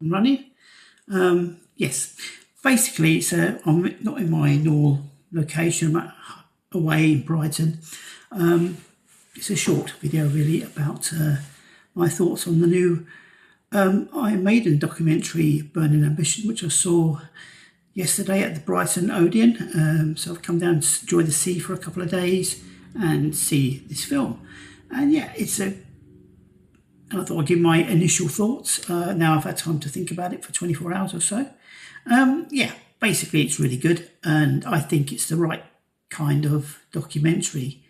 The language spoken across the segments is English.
and running. Yes, basically I'm not in my normal location. I'm away in Brighton. It's a short video really about my thoughts on the new Iron Maiden documentary, Burning Ambition, which I saw yesterday at the Brighton Odeon. So I've come down to enjoy the sea for a couple of days and see this film. And yeah, I thought I'd give my initial thoughts. Now I've had time to think about it for 24 hours or so. Yeah, basically it's really good, and I think it's the right kind of documentary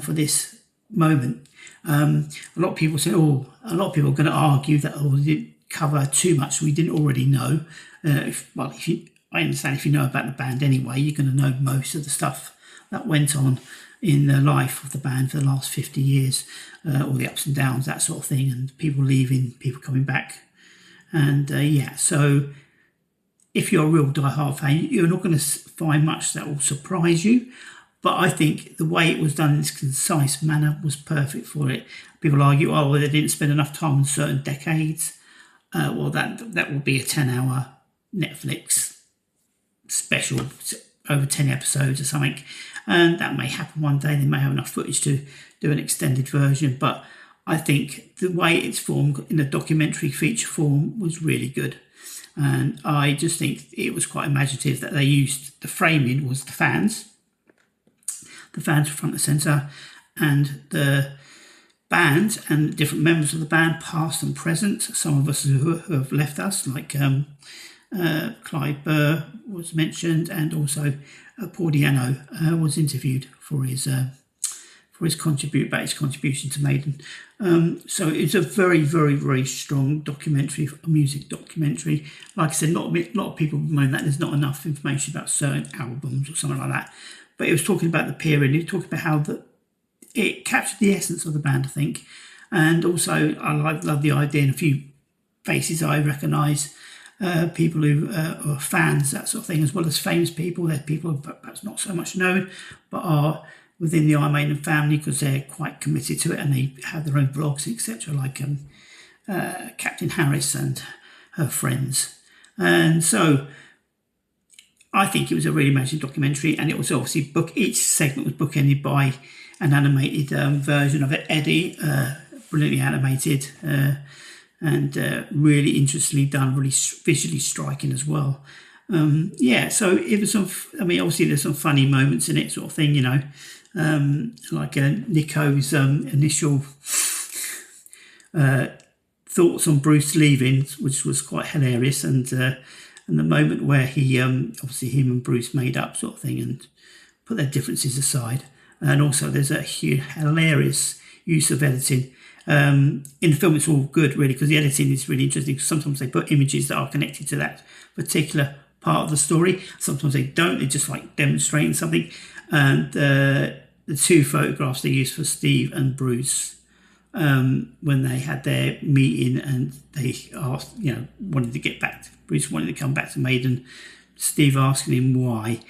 for this moment. A lot of people say, a lot of people are going to argue that we didn't cover too much we didn't already know. I understand if you know about the band anyway, you're going to know most of the stuff that went on in the life of the band for the last 50 years, all the ups and downs, that sort of thing, and people leaving, people coming back. And yeah, so if you're a real die-hard fan, you're not going to find much that will surprise you. But I think the way it was done in this concise manner was perfect for it. People argue, well, they didn't spend enough time on certain decades. Well, that will be a 10-hour Netflix special, over 10 episodes or something. And that may happen one day. They may have enough footage to do an extended version. But I think the way it's formed in a documentary feature form was really good. And I just think it was quite imaginative that they used the framing was the fans were front and centre, and the band and different members of the band, past and present. Some of us who have left us, like Clive Burr was mentioned, and also Paul Di'Anno was interviewed for his contribution to Maiden. So it's a very, very, very strong documentary, a music documentary. Like I said, a lot of people moan that there's not enough information about certain albums or something like that. But it was talking about the period. It was talking about how it captured the essence of the band, I think. And also, I love the idea, and a few faces I recognise, people who are fans, that sort of thing, as well as famous people. They're people who are perhaps not so much known, but are within the Iron Maiden family because they're quite committed to it, and they have their own vlogs, etc., like Captain Harris and her friends. And so I think it was a really amazing documentary, and it was obviously each segment was bookended by an animated version of it. Eddie, brilliantly animated and really interestingly done, really visually striking as well. Yeah, so it was obviously there's some funny moments in it, sort of thing, like Nico's initial thoughts on Bruce leaving, which was quite hilarious, and the moment where he obviously him and Bruce made up, sort of thing, and put their differences aside. And also there's a hilarious use of editing. In the film it's all good really, because the editing is really interesting, because sometimes they put images that are connected to that particular part of the story, sometimes they don't, they're just like demonstrating something. And the two photographs they used for Steve and Bruce, when they had their meeting and they asked, wanted to get back, Bruce wanted to come back to Maiden, Steve asking him why.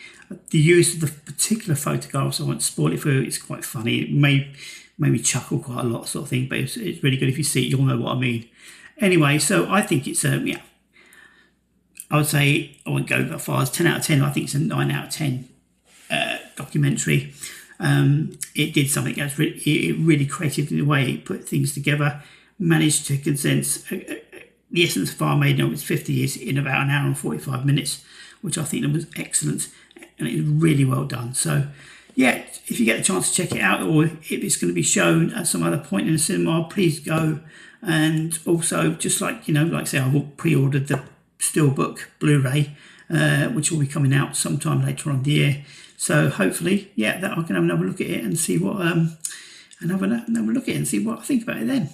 The use of the particular photographs, I won't spoil it for you, it's quite funny. It made me chuckle quite a lot, sort of thing, but it's really good. If you see it, you'll know what I mean. Anyway, so I think it's I would say, I won't go that far as 10 out of 10. I think it's a 9 out of 10 documentary. It did something that's really creative in the way it put things together, managed to condense the essence of Iron Maiden over its 50 years in about an hour and 45 minutes, which I think was excellent, and it was really well done. So yeah, if you get the chance to check it out, or if it's going to be shown at some other point in the cinema, please go. And also, just like I say, I've pre-ordered the Steelbook Blu-ray, which will be coming out sometime later on the year. So hopefully, that I can have another look at it and see what I think about it then.